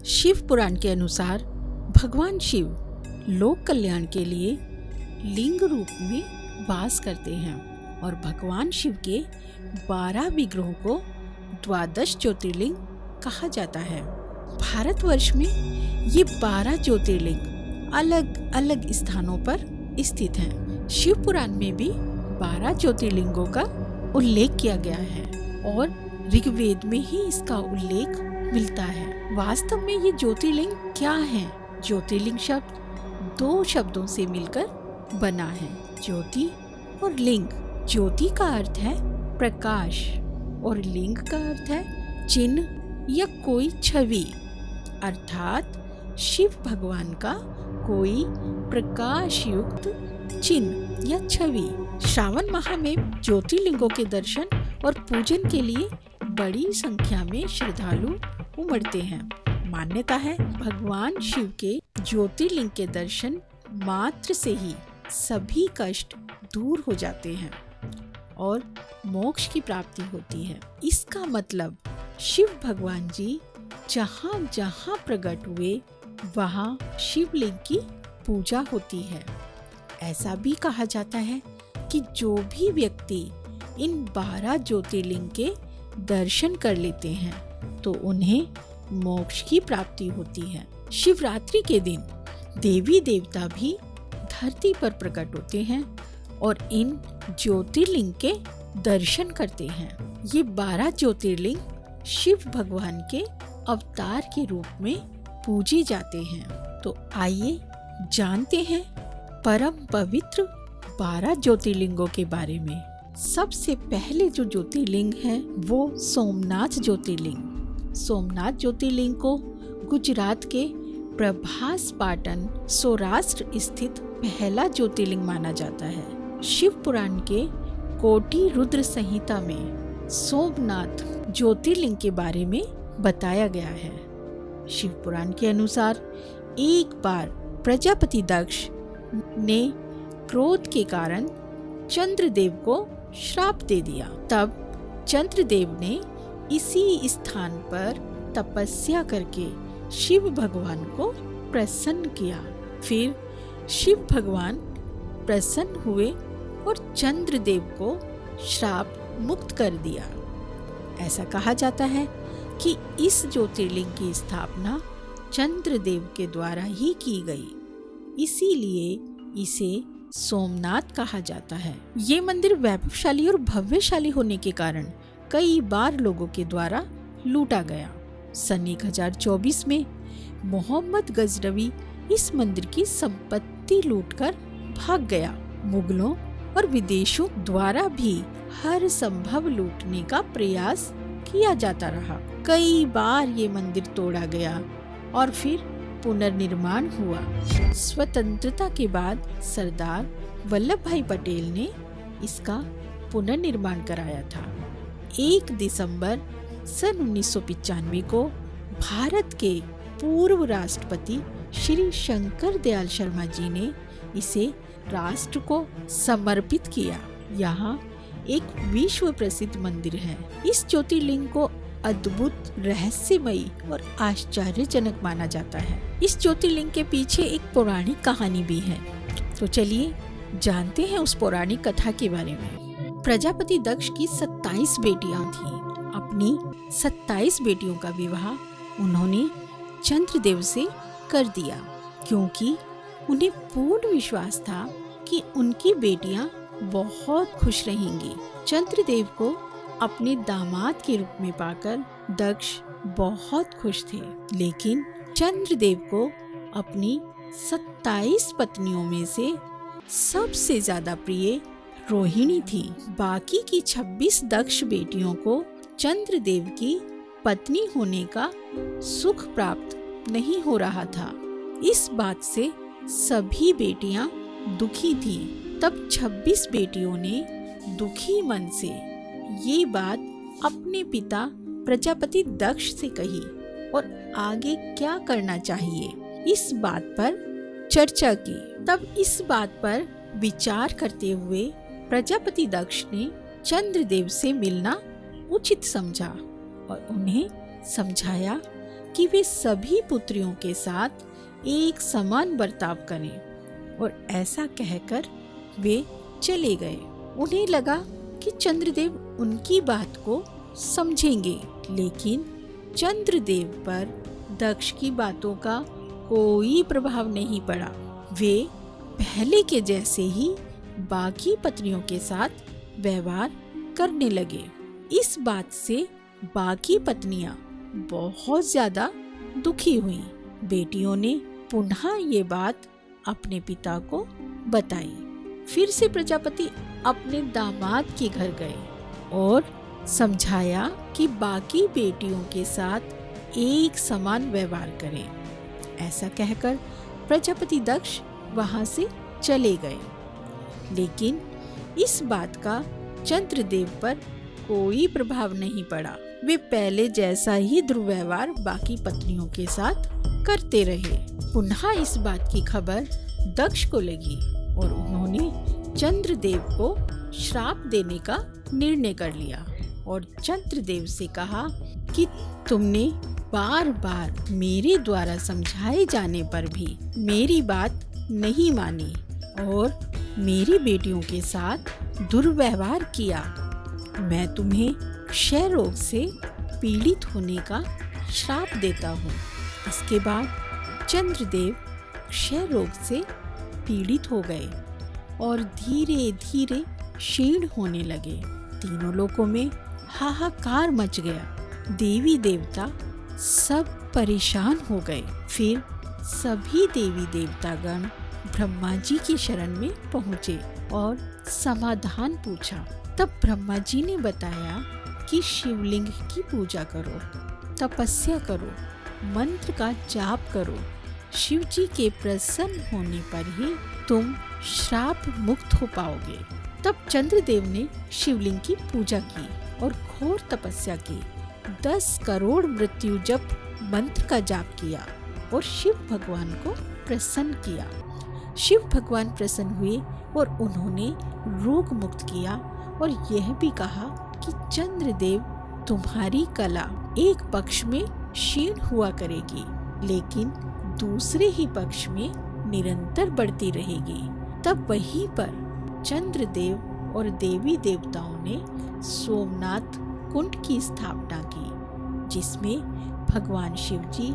शिव पुराण के अनुसार भगवान शिव लोक कल्याण के लिए लिंग रूप में वास करते हैं और भगवान शिव के 12 विग्रहों को 12 ज्योतिर्लिंग कहा जाता है। भारतवर्ष में ये 12 ज्योतिर्लिंग अलग अलग स्थानों पर स्थित हैं। शिव पुराण में भी 12 ज्योतिर्लिंगों का उल्लेख किया गया है और ऋग्वेद में ही इसका उल्लेख मिलता है। वास्तव में ये ज्योतिर्लिंग क्या है? ज्योतिर्लिंग शब्द 2 शब्दों से मिलकर बना है, ज्योति और लिंग। ज्योति का अर्थ है प्रकाश और लिंग का अर्थ है चिन्ह या कोई छवि, अर्थात शिव भगवान का कोई प्रकाश युक्त चिन्ह या छवि। श्रावण माह में ज्योतिर्लिंगों के दर्शन और पूजन के लिए बड़ी संख्या में श्रद्धालु उमड़ते हैं। मान्यता है भगवान शिव के ज्योतिर्लिंग के दर्शन मात्र से ही सभी कष्ट दूर हो जाते हैं और मोक्ष की प्राप्ति होती है। इसका मतलब शिव भगवान जी जहाँ जहाँ प्रकट हुए वहाँ शिवलिंग की पूजा होती है। ऐसा भी कहा जाता है कि जो भी व्यक्ति इन 12 ज्योतिर्लिंग के दर्शन कर लेते हैं तो उन्हें मोक्ष की प्राप्ति होती है। शिवरात्रि के दिन देवी देवता भी धरती पर प्रकट होते हैं और इन ज्योतिर्लिंग के दर्शन करते हैं। ये 12 ज्योतिर्लिंग शिव भगवान के अवतार के रूप में पूजे जाते हैं। तो आइए जानते हैं परम पवित्र 12 ज्योतिर्लिंगों के बारे में। सबसे पहले जो ज्योतिर्लिंग है वो सोमनाथ ज्योतिर्लिंग। सोमनाथ ज्योतिर्लिंग को गुजरात के प्रभास पाटन सौराष्ट्र स्थित पहला ज्योतिर्लिंग माना जाता है। शिव पुराण के कोटि रुद्र संहिता में सोमनाथ ज्योतिर्लिंग के बारे में बताया गया है। शिव पुराण के अनुसार एक बार प्रजापति दक्ष ने क्रोध के कारण चंद्रदेव को श्राप दे दिया। तब चंद्रदेव ने इसी स्थान पर तपस्या करके शिव भगवान को प्रसन्न किया। फिर शिव भगवान प्रसन्न हुए और चंद्रदेव को श्राप मुक्त कर दिया। ऐसा कहा जाता है कि इस ज्योतिर्लिंग की स्थापना चंद्रदेव के द्वारा ही की गई, इसीलिए इसे सोमनाथ कहा जाता है। ये मंदिर वैभवशाली और भव्यशाली होने के कारण कई बार लोगों के द्वारा लूटा गया। सन 1024 में मोहम्मद गजनवी इस मंदिर की संपत्ति लूटकर भाग गया। मुगलों और विदेशों द्वारा भी हर संभव लूटने का प्रयास किया जाता रहा। कई बार ये मंदिर तोड़ा गया और फिर पुनर्निर्माण हुआ। स्वतंत्रता के बाद सरदार वल्लभ भाई पटेल ने इसका पुनर्निर्माण कराया था। 1 दिसंबर सन 1995 को भारत के पूर्व राष्ट्रपति श्री शंकर दयाल शर्मा जी ने इसे राष्ट्र को समर्पित किया। यहाँ एक विश्व प्रसिद्ध मंदिर है। इस ज्योतिर्लिंग को अद्भुत, रहस्यमयी और आश्चर्यजनक माना जाता है। इस ज्योतिर्लिंग के पीछे एक पौराणिक कहानी भी है। तो चलिए जानते हैं उस पौराणिक कथा के बारे में। प्रजापति दक्ष की 27 बेटियां थीं। अपनी 27 बेटियों का विवाह उन्होंने चंद्रदेव से कर दिया, क्योंकि उन्हें पूर्ण विश्वास था कि उनकी बेटियां बहुत खुश रहेंगी। चंद्रदेव को अपने दामाद के रूप में पाकर दक्ष बहुत खुश थे, लेकिन चंद्रदेव को अपनी 27 पत्नियों में से सबसे ज्यादा प्रिय रोहिणी थी। बाकी की 26 दक्ष बेटियों को चंद्रदेव की पत्नी होने का सुख प्राप्त नहीं हो रहा था। इस बात से सभी बेटियां दुखी थीं। तब 26 बेटियों ने दुखी मन से ये बात अपने पिता प्रजापति दक्ष से कही और आगे क्या करना चाहिए इस बात पर चर्चा की। तब इस बात पर विचार करते हुए प्रजापति दक्ष ने चंद्रदेव से मिलना उचित समझा और उन्हें समझाया कि वे सभी पुत्रियों के साथ एक समान बर्ताव करें। और ऐसा कहकर वे चले गए। उन्हें लगा कि चंद्रदेव उनकी बात को समझेंगे, लेकिन चंद्रदेव पर दक्ष की बातों का कोई प्रभाव नहीं पड़ा। वे पहले के जैसे ही बाकी पत्नियों के साथ व्यवहार करने लगे। इस बात से बाकी पत्नियां बहुत ज्यादा दुखी हुईं। बेटियों ने पुनः ये बात अपने पिता को बताई। फिर से प्रजापति अपने दामाद के घर गए और समझाया कि बाकी बेटियों के साथ एक समान व्यवहार करें। ऐसा कहकर प्रजापति दक्ष वहां से चले गए। लेकिन इस बात का चंद्रदेव पर कोई प्रभाव नहीं पड़ा। वे पहले जैसा ही दुर्व्यवहार बाकी पत्नियों के साथ करते रहे। पुनः इस बात की खबर दक्ष को लगी और उन्होंने चंद्रदेव को श्राप देने का निर्णय कर लिया और चंद्रदेव से कहा कि तुमने बार बार मेरे द्वारा समझाए जाने पर भी मेरी बात नहीं मानी और मेरी बेटियों के साथ दुर्व्यवहार किया। मैं तुम्हें क्षय रोग से पीड़ित होने का श्राप देता हूँ। इसके बाद चंद्रदेव क्षय रोग से पीड़ित हो गए और धीरे धीरे क्षीण होने लगे। तीनों लोकों में हाहाकार मच गया। देवी देवता सब परेशान हो गए। फिर सभी देवी देवतागण ब्रह्मा जी की शरण में पहुँचे और समाधान पूछा। तब ब्रह्मा जी ने बताया कि शिवलिंग की पूजा करो, तपस्या करो, मंत्र का जाप करो। शिव जी के प्रसन्न होने पर ही तुम श्राप मुक्त हो पाओगे। तब चंद्रदेव ने शिवलिंग की पूजा की और घोर तपस्या की। 10 करोड़ मृत्यु जप मंत्र का जाप किया और शिव भगवान को प्रसन्न किया। शिव भगवान प्रसन्न हुए और उन्होंने रोग मुक्त किया और यह भी कहा कि चंद्रदेव तुम्हारी कला एक पक्ष में क्षीण हुआ करेगी, लेकिन दूसरे ही पक्ष में निरंतर बढ़ती रहेगी। तब वहीं पर चंद्रदेव और देवी देवताओं ने सोमनाथ कुंड की स्थापना की, जिसमें भगवान शिव जी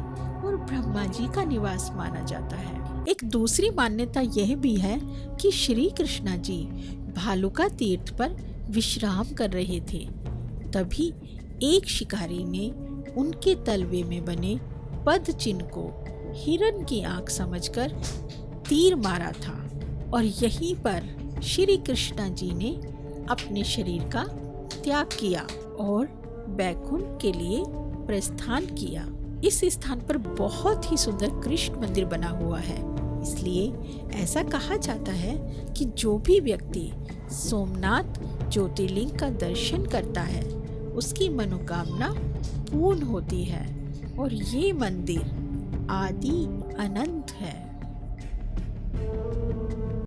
और ब्रह्मा जी का निवास माना जाता है। एक दूसरी मान्यता यह भी है कि श्री कृष्णा जी भालुका तीर्थ पर विश्राम कर रहे थे। तभी एक शिकारी ने उनके तलवे में बने पद चिन्ह को हिरण की आंख समझकर तीर मारा था और यहीं पर श्री कृष्णा जी ने अपने शरीर का त्याग किया और बैकुंठ के लिए प्रस्थान किया। इस स्थान पर बहुत ही सुंदर कृष्ण मंदिर बना हुआ है। इसलिए ऐसा कहा जाता है कि जो भी व्यक्ति सोमनाथ ज्योतिर्लिंग का दर्शन करता है उसकी मनोकामना पूर्ण होती है और ये मंदिर आदि अनंत है।